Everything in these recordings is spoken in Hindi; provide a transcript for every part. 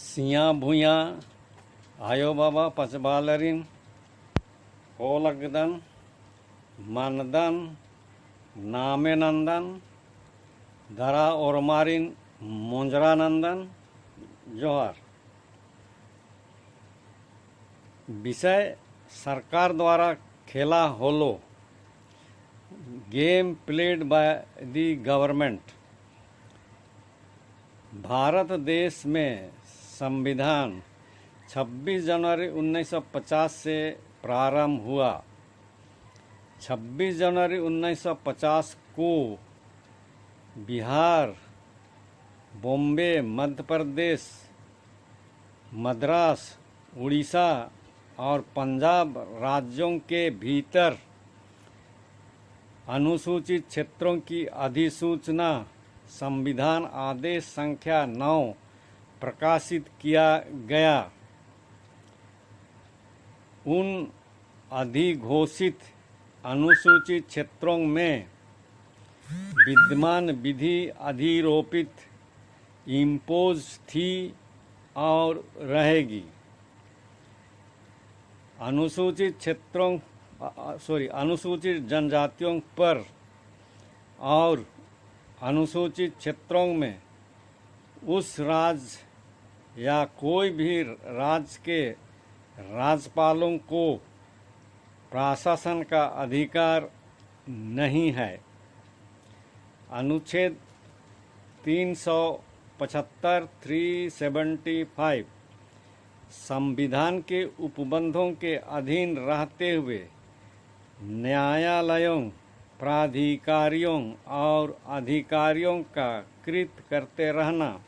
सिया भूया आयो बाबा पचबालरिन कोलगदन मानदन नामे नंदन धरा ओरमारिन मोंजरा नंदन जोहार। विषय सरकार द्वारा खेला hollow game played by the government. Bharat देश में संविधान 26 जनवरी 1950 से प्रारंभ हुआ। 26 जनवरी 1950 को बिहार, बॉम्बे, मध्य प्रदेश, मद्रास, उड़ीसा और पंजाब राज्यों के भीतर अनुसूचित क्षेत्रों की अधिसूचना संविधान आदेश संख्या 9 प्रकाशित किया गया। उन अधिघोषित अनुसूचित क्षेत्रों में विद्यमान विधि अधिरोपित इम्पोज थी और रहेगी। अनुसूचित जनजातियों पर और अनुसूचित क्षेत्रों में उस राज्य या कोई भी राज्य के राज्यपालों को प्रशासन का अधिकार नहीं है। अनुच्छेद 375 375 संविधान के उपबंधों के अधीन रहते हुए न्यायालयों, प्राधिकारियों और अधिकारियों का कृत करते रहना।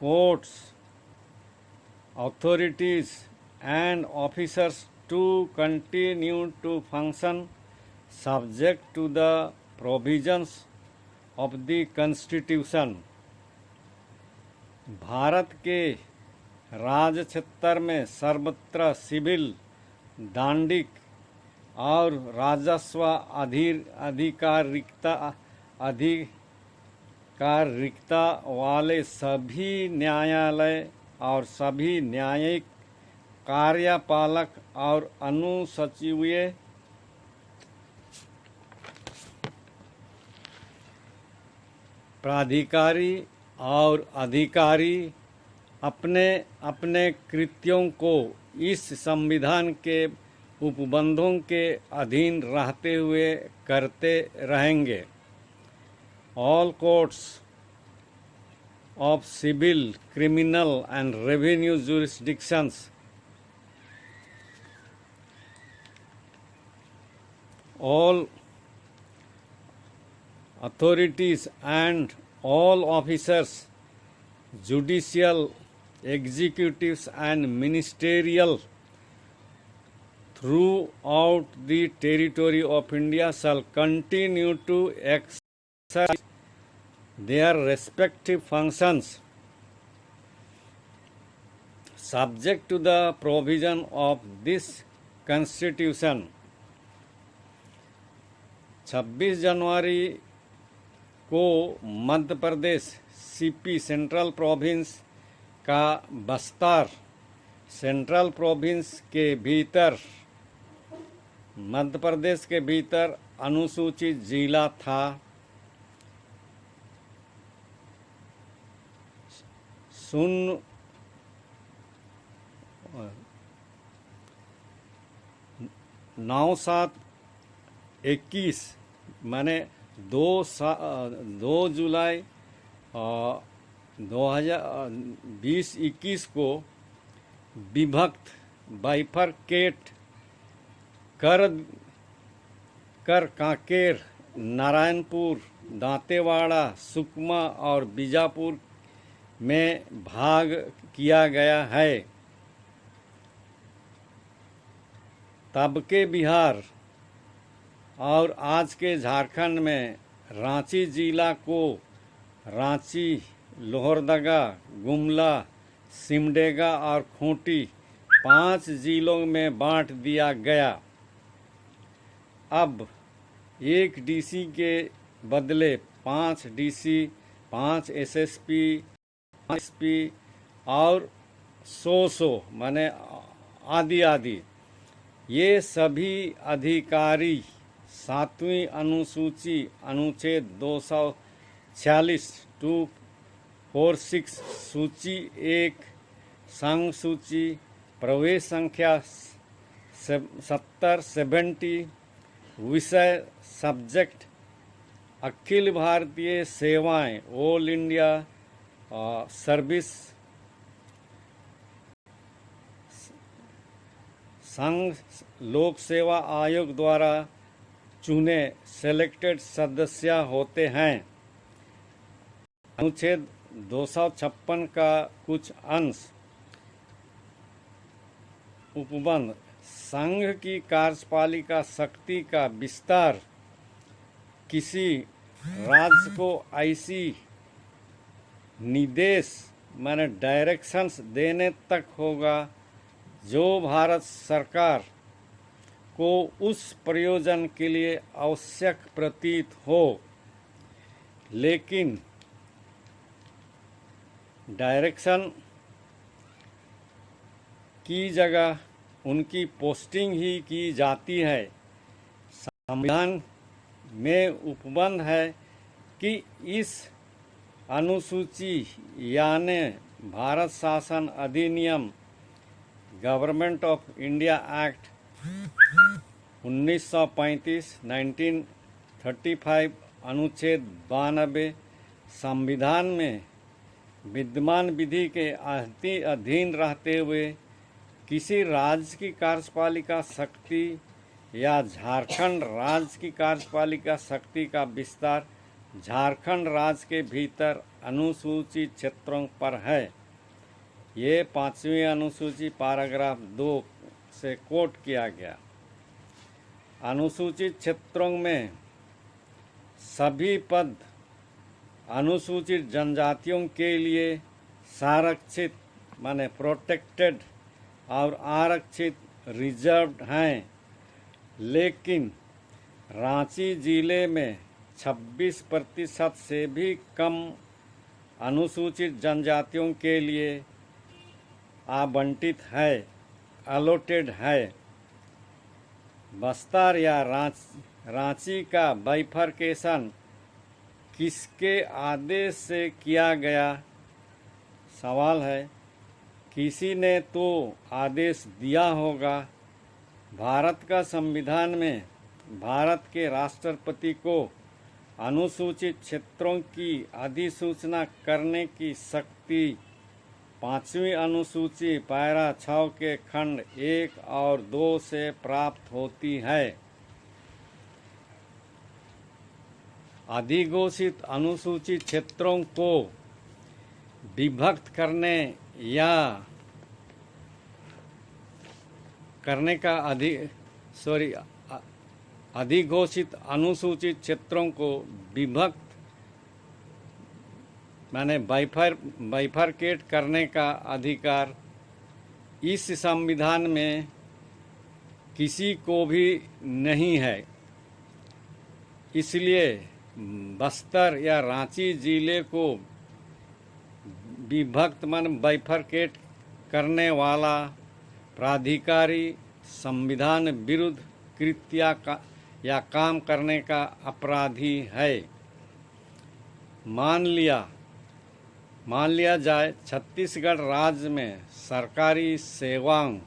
Courts, authorities and officers to continue to function subject to the provisions of the Constitution। Bharat के राज्य क्षेत्र में सर्वत्र सिविल, दांडिक और राजस्व अधिकारिकता वाले सभी न्यायालय और सभी न्यायिक कार्यपालक और अनुसचिवीय प्राधिकारी और अधिकारी अपने अपने कृत्यों को इस संविधान के उपबंधों के अधीन रहते हुए करते रहेंगे। All courts of civil, criminal and revenue jurisdictions, all authorities and all officers, judicial, executives and ministerial throughout the territory of India shall continue to exercise their respective functions subject to the provision of this Constitution। 26 जनवरी को Madhya Pradesh CP central province का बस्तर सेंट्रल प्रोविंस के भीतर मध्य प्रदेश के भीतर अनुसूचित जिला था। शून्य 9/7/21 माने 2 जुलाई 2020-21 को विभक्त बाइफरकेट कर कांकेर, नारायणपुर, दांतेवाड़ा, सुकमा और बीजापुर में भाग किया गया है। तब के बिहार और आज के झारखंड में रांची जिला को रांची, लोहरदगा, गुमला, सिमडेगा और खूंटी 5 जिलों में बांट दिया गया। अब 1 डीसी के बदले 5 डीसी, 5 एसएसपी एसपी और सो माने आदि आदि, ये सभी अधिकारी 7वीं अनुसूची अनुच्छेद 246 246 सूची 1 संघ सूची प्रवेश संख्या 70 विषय सब्जेक्ट अखिल भारतीय सेवाएं ऑल इंडिया सर्विस संघ लोक सेवा आयोग द्वारा चुने सेलेक्टेड सदस्य होते हैं। अनुच्छेद 256 का कुछ अंश उपबंध संघ की कार्यपालिका शक्ति का विस्तार किसी राज्य को ऐसी निर्देश माने डायरेक्शंस देने तक होगा जो भारत सरकार को उस प्रयोजन के लिए आवश्यक प्रतीत हो, लेकिन डायरेक्शन की जगह उनकी पोस्टिंग ही की जाती है। संविधान में उपबंध है कि इस अनुसूची यानी भारत शासन अधिनियम गवर्नमेंट ऑफ इंडिया एक्ट 1935 1935 अनुच्छेद 92 संविधान में विद्यमान विधि के अधीन रहते हुए किसी राज्य की कार्यपालिका शक्ति या झारखंड राज्य की कार्यपालिका शक्ति का विस्तार झारखंड राज्य के भीतर अनुसूचित क्षेत्रों पर है। ये 5वीं अनुसूची पैराग्राफ 2 से कोट किया गया। अनुसूचित क्षेत्रों में सभी पद अनुसूचित जनजातियों के लिए संरक्षित माने प्रोटेक्टेड और आरक्षित रिजर्व्ड हैं, लेकिन रांची जिले में 26% से भी कम अनुसूचित जनजातियों के लिए आवंटित है, अलॉटेड है। बस्तर या रांची का बाइफरकेशन किसके आदेश से किया गया? सवाल है, किसी ने तो आदेश दिया होगा। भारत का संविधान में भारत के राष्ट्रपति को अनुसूचित क्षेत्रों की अधिसूचना करने की शक्ति 5वीं अनुसूची पैरा 6 के खंड 1 और 2 से प्राप्त होती है। अधिघोषित अनुसूचित क्षेत्रों को विभक्त करने या करने का अधिघोषित अनुसूचित क्षेत्रों को विभक्त माने बाइफरकेट करने का अधिकार इस संविधान में किसी को भी नहीं है। इसलिए बस्तर या रांची जिले को विभक्त मन बाइफरकेट करने वाला प्राधिकारी संविधान विरुद्ध कृत्य या काम करने का अपराधी है। मान लिया जाए छत्तीसगढ़ राज्य में सरकारी सेवाओं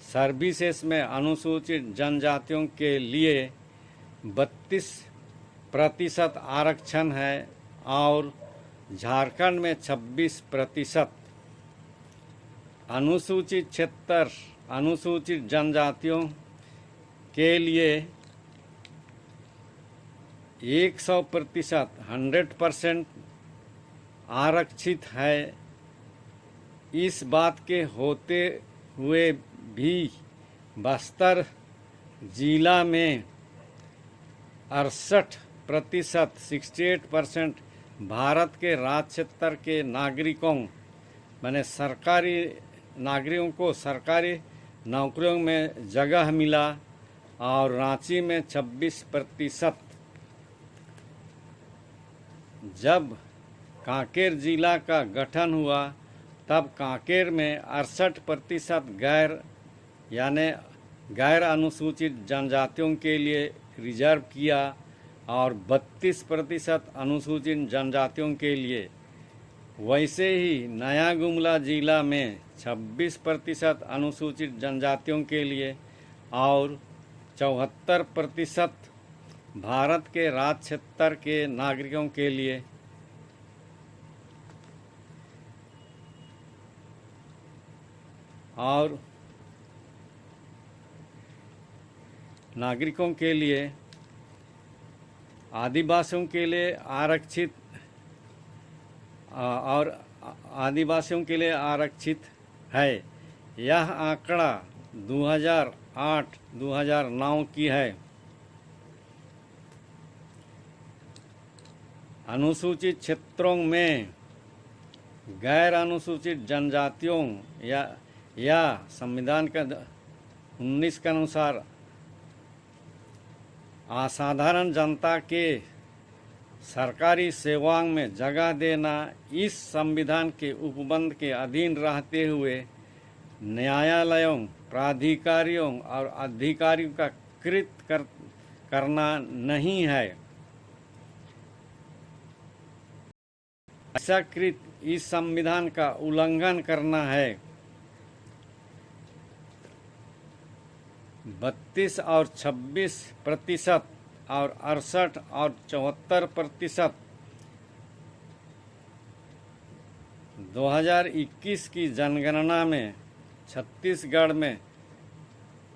सर्विसेज में अनुसूचित जनजातियों के लिए 32% आरक्षण है और झारखंड में 26%। अनुसूचित क्षेत्र अनुसूचित जनजातियों के लिए 100% 100% आरक्षित है। इस बात के होते हुए भी बस्तर जिला में 68% 68% भारत के राज्य क्षेत्र के नागरिकों माने सरकारी नागरिकों को सरकारी नौकरियों में जगह मिला और रांची में 26%। जब कांकेर जिला का गठन हुआ तब कांकेर में 68% यानी गैर अनुसूचित जनजातियों के लिए रिजर्व किया और 32% अनुसूचित जनजातियों के लिए। वैसे ही नया गुमला जिला में 26% अनुसूचित जनजातियों के लिए और 74% भारत के राज्य क्षेत्र के नागरिकों के लिए। और नागरिकों के लिए आदिवासियों के लिए आरक्षित और आदिवासियों के लिए आरक्षित है। यह आंकड़ा 2008-2009 की है। अनुसूचित क्षेत्रों में गैर अनुसूचित जनजातियों या संविधान का 19 के अनुसार असाधारण जनता के सरकारी सेवाओं में जगह देना इस संविधान के उपबंध के अधीन रहते हुए न्यायालयों, प्राधिकारियों और अधिकारियों का कृत करना नहीं है। ऐसा कृत इस संविधान का उल्लंघन करना है। 32 और 26% और 68 और 74%। 2021 की जनगणना में छत्तीसगढ़ में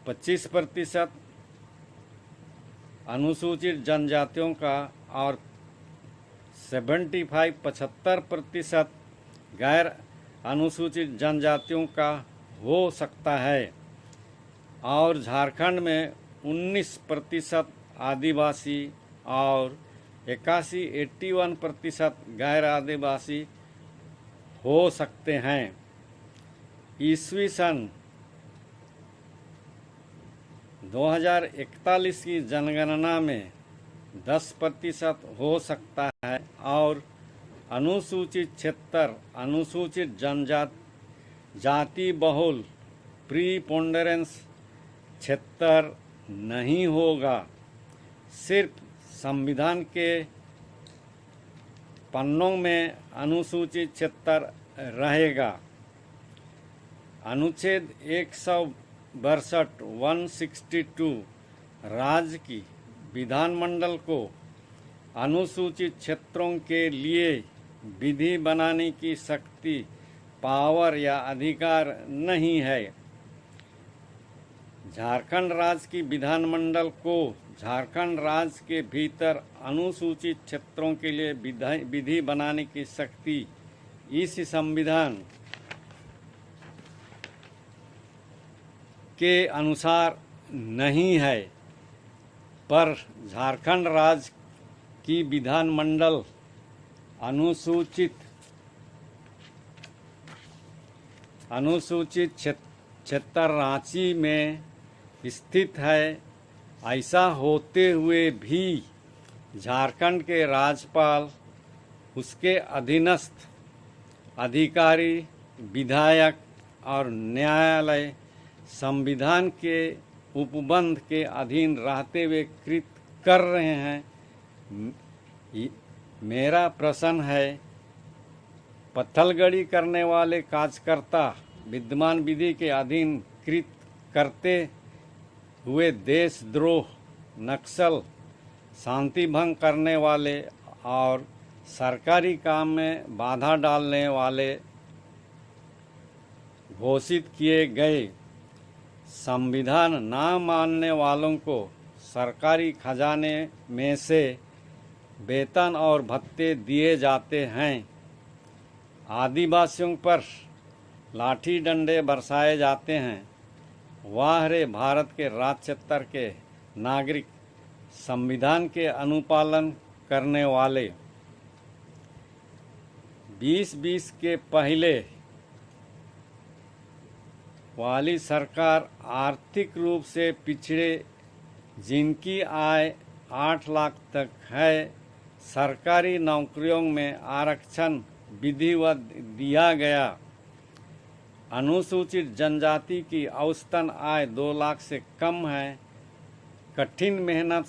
25% अनुसूचित जनजातियों का और 75% गैर अनुसूचित जनजातियों का हो सकता है और झारखंड में 19% आदिवासी और 81% गैर आदिवासी हो सकते हैं। ईस्वी सन 2041 की जनगणना में 10% हो सकता है और अनुसूचित क्षेत्र अनुसूचित जाति बहुल प्रीपोंडेरेंस क्षेत्र नहीं होगा। सिर्फ संविधान के पन्नों में अनुसूचित क्षेत्र रहेगा। अनुच्छेद 162 राज्य की विधानमंडल को अनुसूचित क्षेत्रों के लिए विधि बनाने की शक्ति, पावर या अधिकार नहीं है। झारखंड राज्य की विधानमंडल को झारखंड राज्य के भीतर अनुसूचित क्षेत्रों के लिए विधि बनाने की शक्ति इस संविधान के अनुसार नहीं है, पर झारखंड राज्य की विधानमंडल अनुसूचित क्षेत्र रांची में स्थित है। ऐसा होते हुए भी झारखंड के राज्यपाल, उसके अधीनस्थ अधिकारी, विधायक और न्यायालय संविधान के उपबंध के अधीन रहते हुए कृत कर रहे हैं। मेरा प्रश्न है, पत्थलगड़ी करने वाले कार्यकर्ता विद्यमान विधि के अधीन कृत करते हुए देशद्रोह, नक्सल, शांति भंग करने वाले और सरकारी काम में बाधा डालने वाले घोषित किए गए संविधान ना मानने वालों को सरकारी खजाने में से वेतन और भत्ते दिए जाते हैं। आदिवासियों पर लाठी डंडे बरसाए जाते हैं। वाह रे भारत के राज्य क्षेत्र के नागरिक, संविधान के अनुपालन करने वाले। 2020 के पहले वाली सरकार आर्थिक रूप से पिछड़े जिनकी आय 8 लाख तक है सरकारी नौकरियों में आरक्षण विधिवत दिया गया। अनुसूचित जनजाति की औसतन आय 2 लाख से कम है। कठिन मेहनत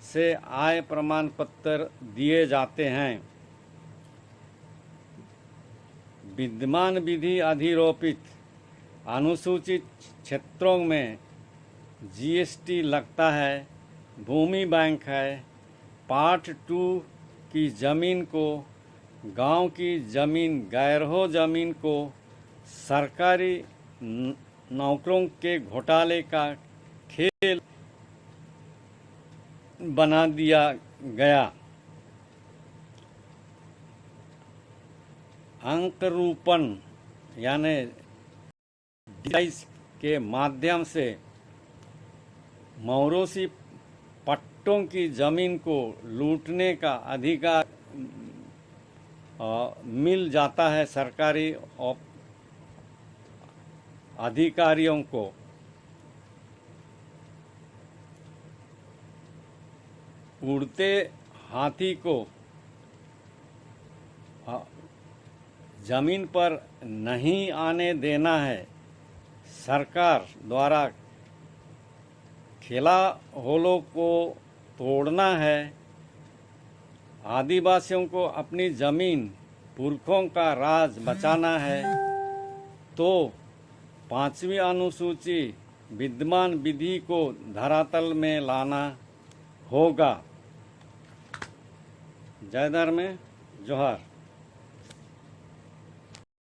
से आय प्रमाण पत्र दिए जाते हैं। विद्यमान विधि अधिरोपित अनुसूचित क्षेत्रों में जीएसटी लगता है। भूमि बैंक है। पार्ट 2 की ज़मीन को, गांव की ज़मीन, गैरहो ज़मीन को सरकारी नौकरों के घोटाले का खेल बना दिया गया। अंकरूपण यानी के माध्यम से मौरोसी पट्टों की जमीन को लूटने का अधिकार मिल जाता है सरकारी अधिकारियों को। उड़ते हाथी को जमीन पर नहीं आने देना है। सरकार द्वारा खेला होलों को तोड़ना है। आदिवासियों को अपनी जमीन, पुरखों का राज बचाना है तो 5वीं अनुसूची विद्यमान विधि को धरातल में लाना होगा। जय धर्म, जोहार।